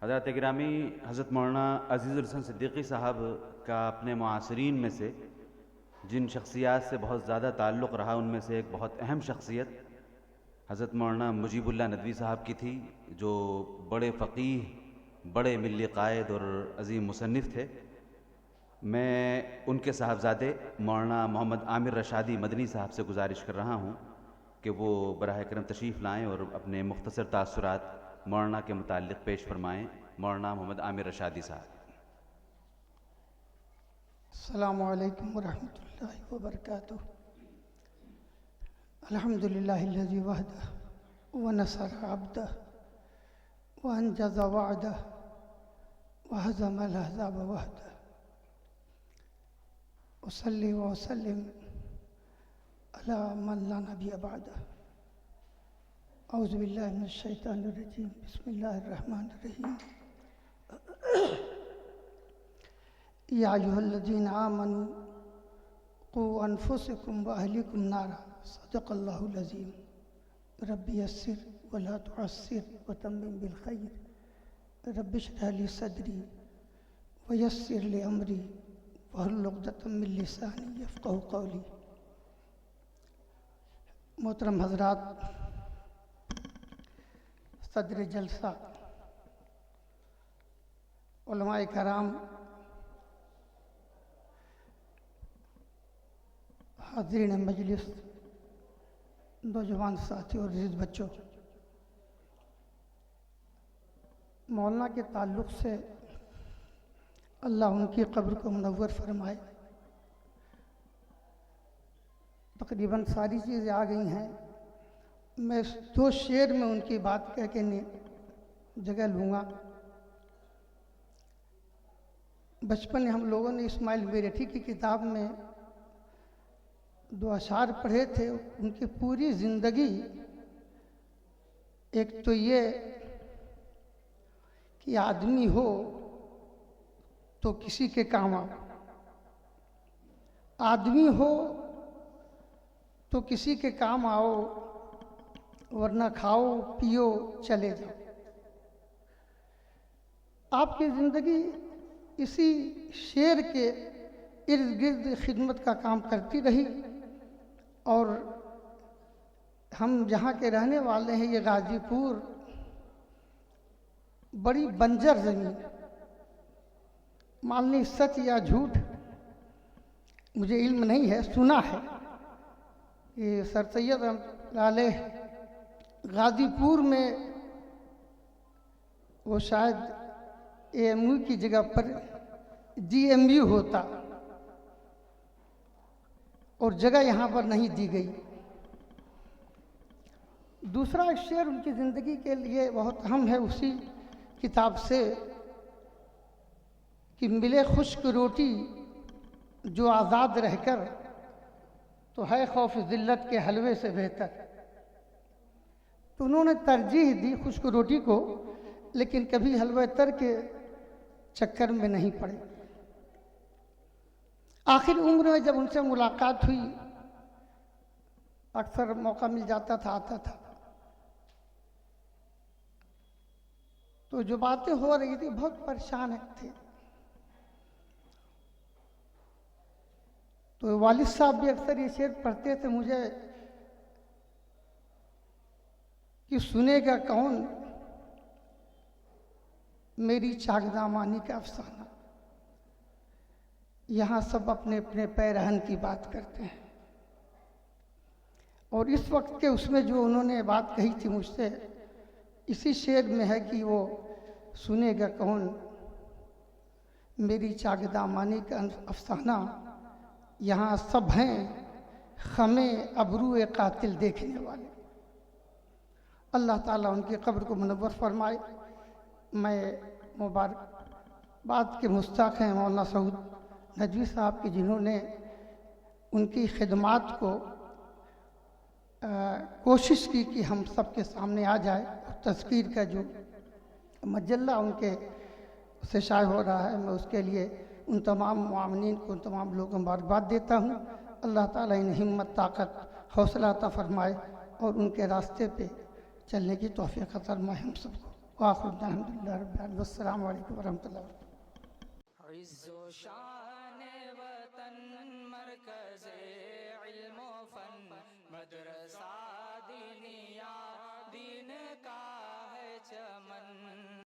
हज़रत गिरामी हज़रत मौलाना अज़ीज़ुल हसन सिद्दीक़ी साहब का अपने मुआसरीन में से जिन शख्सियात से बहुत ज़्यादा ताल्लुक़ रहा उनमें से एक बहुत अहम शख्सियत हज़रत मौलाना मुजीबुल्लाह नदवी साहब की थी, जो बड़े फ़क़ीह, बड़े मिल्ली क़ायद और अज़ीम मुसन्निफ़ थे। मैं उनके साहबज़ादे मौलाना मोहम्मद आमिर रशादी मदनी साहब से गुजारिश कर रहा हूँ कि वो बराह करम तशरीफ़ लाएँ और अपने मुख्तसर तासुरात मौलाना के मुताल्लिक़ पेश फरमाएँ। मौलाना मोहम्मद आमिर रशादी साहब। अस्सलामु अलैकुम वरहमतुल्लाहि वबरकातुहू। अल्हम्दुलिल्लाहिल्लज़ी वहदहु व नसर अब्दहु व अंजज़ वअदहु व हज़मल अहज़ाब वहदहु। उसल्ली व उसल्लिम अला मन ला नबिय्य बअदहु। औज़ु बिल्लाहि मिनश शैतानिर रजीम। बिस्मिल्लाहिर रहमानिर रहीम। या अय्युहल्लज़ीना आमनू क़ू अनफुसकुम व अहलिकुम नारा। सदक़ल्लाहुल अज़ीम। रब्बि यस्सिर व ला तुअस्सिर व तम्मिम बिल खैर। रब्बि इश्रह ली सदरी व यस्सिर ली अमरी वहलुल उक़दतम मिन लिसानी यफ़क़हू क़ौली। मोहतरम हज़रात, सदर जलसा, उलमाए कराम, हाज़रीन मजलिस, नौजवान साथी और अज़ीज़ बच्चों, मौलाना के ताल्लुक़ से अल्लाह उनकी कब्र को मुनव्वर फरमाए। तकरीबन सारी चीज़ें आ गई हैं। मैं 2 शेर में उनकी बात कह के जगह लूँगा। बचपन में हम लोगों ने इस्माइल बेरेठी की किताब में 2 अशार पढ़े थे। उनकी पूरी ज़िंदगी, एक तो ये कि आदमी हो तो किसी के काम आओ, आदमी हो तो किसी के काम आओ, वरना खाओ पियो चले जाओ। आपकी ज़िंदगी इसी शेर के इर्द गिर्द खिदमत का काम करती रही। और हम जहाँ के रहने वाले हैं, ये गाज़ीपुर, बड़ी बंजर ज़मीन। मान ली सच या झूठ, मुझे इल्म नहीं है, सुना है कि सर सैयद रहमतुल्लाह गाज़ीपुर में वो शायद AMU की जगह पर GMU होता और जगह यहाँ पर नहीं दी गई। दूसरा एक शेर उनकी ज़िंदगी के लिए बहुत अहम है, उसी किताब से, कि मिले खुश्क रोटी जो आज़ाद रहकर, तो है खौफ ज़िल्लत के हलवे से बेहतर। तो उन्होंने तरजीह दी खुश्क रोटी को, लेकिन कभी हलवा तर के चक्कर में नहीं पड़े। आखिर उम्र में जब उनसे मुलाकात हुई, अक्सर मौका मिल जाता था, आता था, तो जो बातें हो रही थी बहुत परेशान थे। तो वालिद साहब भी अक्सर ये शेर पढ़ते थे मुझे कि सुनेगा कौन मेरी चाकदामानी का अफसाना। यहाँ सब अपने अपने पैरहन की बात करते हैं। और इस वक्त के उसमें जो उन्होंने बात कही थी मुझसे, इसी शेर में है कि वो सुनेगा कौन मेरी चाकदामानी का अफसाना। यहाँ सब हैं खमे अबरूए कातिल देखने वाले। अल्लाह ताला उनकी कब्र को मुनव्वर फरमाए। मैं मुबारकबाद के मुस्ताक हैं मौलाना सऊद नदवी साहब की, जिन्होंने उनकी खिदमात को कोशिश की कि हम सबके सामने आ जाए। तज़कीर का जो मजल्ला उनके से शाये हो रहा है, मैं उसके लिए उन तमाम मुआमिनीन को, उन तमाम लोगों को मुबारकबाद देता हूँ। अल्लाह ताला इन्हें हिम्मत, ताकत, हौसला अता फरमाए और उनके रास्ते पे चलने की तौफीक अता फरमाए हम सबको। वाखिर अल्हम्दुलिल्लाह रब्बिल आलमीन। वस्सलामु अलैकुम वरहमतुल्लाहि वबरकातुहू। इज़्ज़ो शान वतन मरकज़े इल्म व फन मदरसा दीनिया दीन का है चमन।